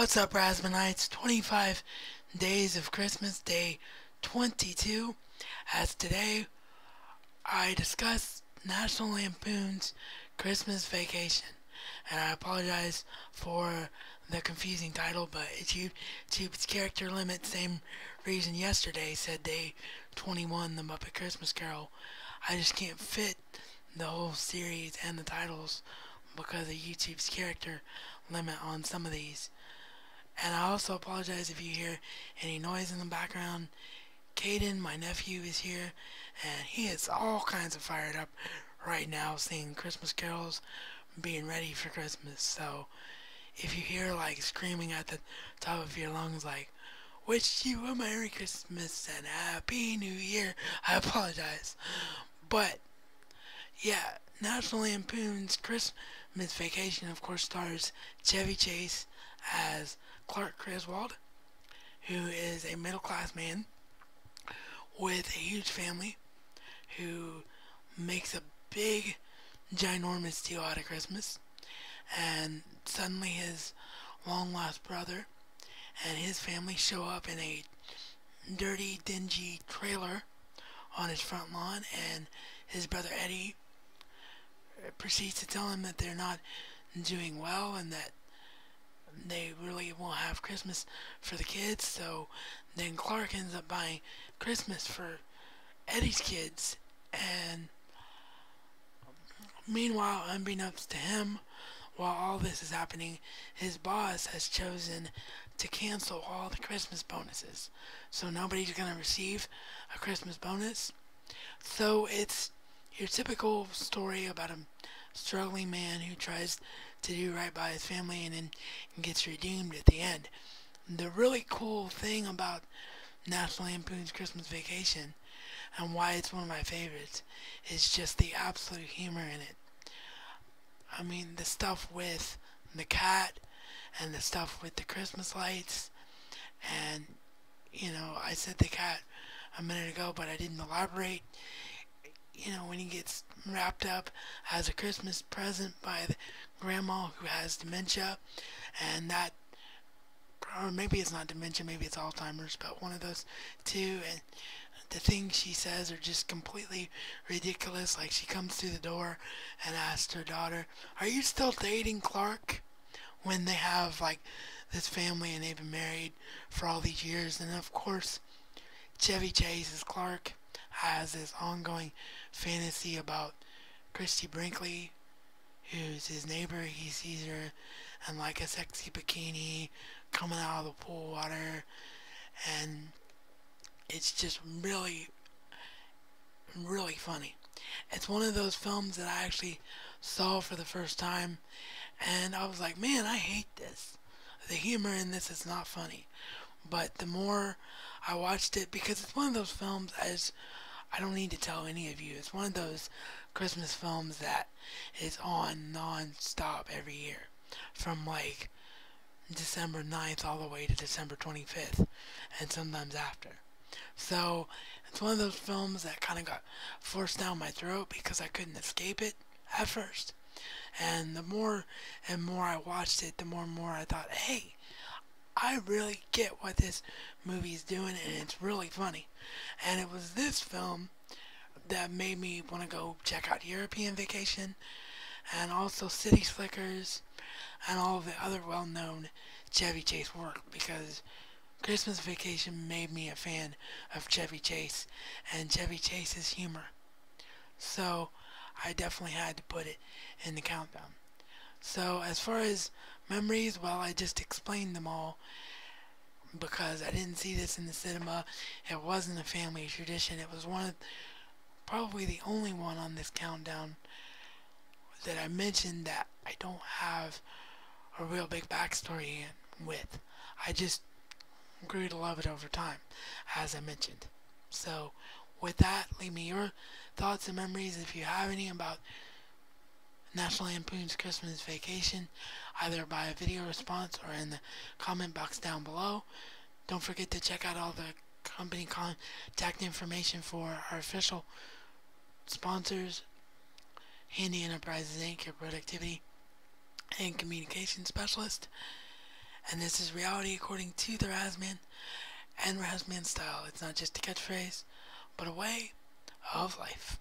What's up, Rasmanites? 25 Days of Christmas, day 22. As today, I discuss National Lampoon's Christmas Vacation. And I apologize for the confusing title, but YouTube's character limit, same reason yesterday said day 21, The Muppet Christmas Carol. I just can't fit the whole series and the titles because of YouTube's character limit on some of these. And I also apologize if you hear any noise in the background. Caden, my nephew, is here, and he is all kinds of fired up right now singing Christmas carols, being ready for Christmas. So if you hear like screaming at the top of your lungs like, "Wish you a Merry Christmas and Happy New Year," I apologize. But yeah, National Lampoon's Christmas Vacation, of course, stars Chevy Chase as Clark Griswold, who is a middle-class man with a huge family who makes a big, ginormous deal out of Christmas. And suddenly his long-lost brother and his family show up in a dirty, dingy trailer on his front lawn, and his brother Eddie proceeds to tell him that they're not doing well and that they really won't have Christmas for the kids. So then Clark ends up buying Christmas for Eddie's kids, and meanwhile, unbeknownst to him, while all this is happening, his boss has chosen to cancel all the Christmas bonuses. So nobody's going to receive a Christmas bonus. So it's your typical story about a struggling man who tries to do right by his family and then gets redeemed at the end. The really cool thing about National Lampoon's Christmas Vacation and why it's one of my favorites is just the absolute humor in it. I mean, the stuff with the cat and the stuff with the Christmas lights, and I said the cat a minute ago, but I didn't elaborate. When he gets wrapped up as a Christmas present by the grandma who has dementia, and that, or maybe it's not dementia, maybe it's Alzheimer's, but one of those two, and the things she says are just completely ridiculous. Like, she comes through the door and asks her daughter, "Are you still dating Clark?" when they have like this family and they've been married for all these years. And of course, Chevy Chase as Clark has this ongoing fantasy about Christy Brinkley, who's his neighbor. He sees her in like a sexy bikini coming out of the pool water, and it's just really, really funny. It's one of those films that I actually saw for the first time, and I was like, man, I hate this. The humor in this is not funny. But the more I watched it, because it's one of those films, as I don't need to tell any of you, it's one of those Christmas films that is on non-stop every year, from like December 9th all the way to December 25th, and sometimes after. So it's one of those films that kind of got forced down my throat because I couldn't escape it at first. And the more and more I watched it, the more and more I thought, hey, I really get what this movie is doing, and it's really funny. And it was this film that made me want to go check out European Vacation, and also City Slickers, and all of the other well-known Chevy Chase work, because Christmas Vacation made me a fan of Chevy Chase and Chevy Chase's humor. So I definitely had to put it in the countdown. So as far as memories, well, I just explained them all because I didn't see this in the cinema. It wasn't a family tradition. It was one of, probably the only one on this countdown that I mentioned that I don't have a real big backstory with. I just grew to love it over time, as I mentioned. So with that, leave me your thoughts and memories, if you have any, about National Lampoon's Christmas Vacation, either by a video response or in the comment box down below. Don't forget to check out all the company contact information for our official sponsors, Handi Enterprises Inc., your productivity and communication specialist. And this is reality according to the Razman and Razman style. It's not just a catchphrase, but a way of life.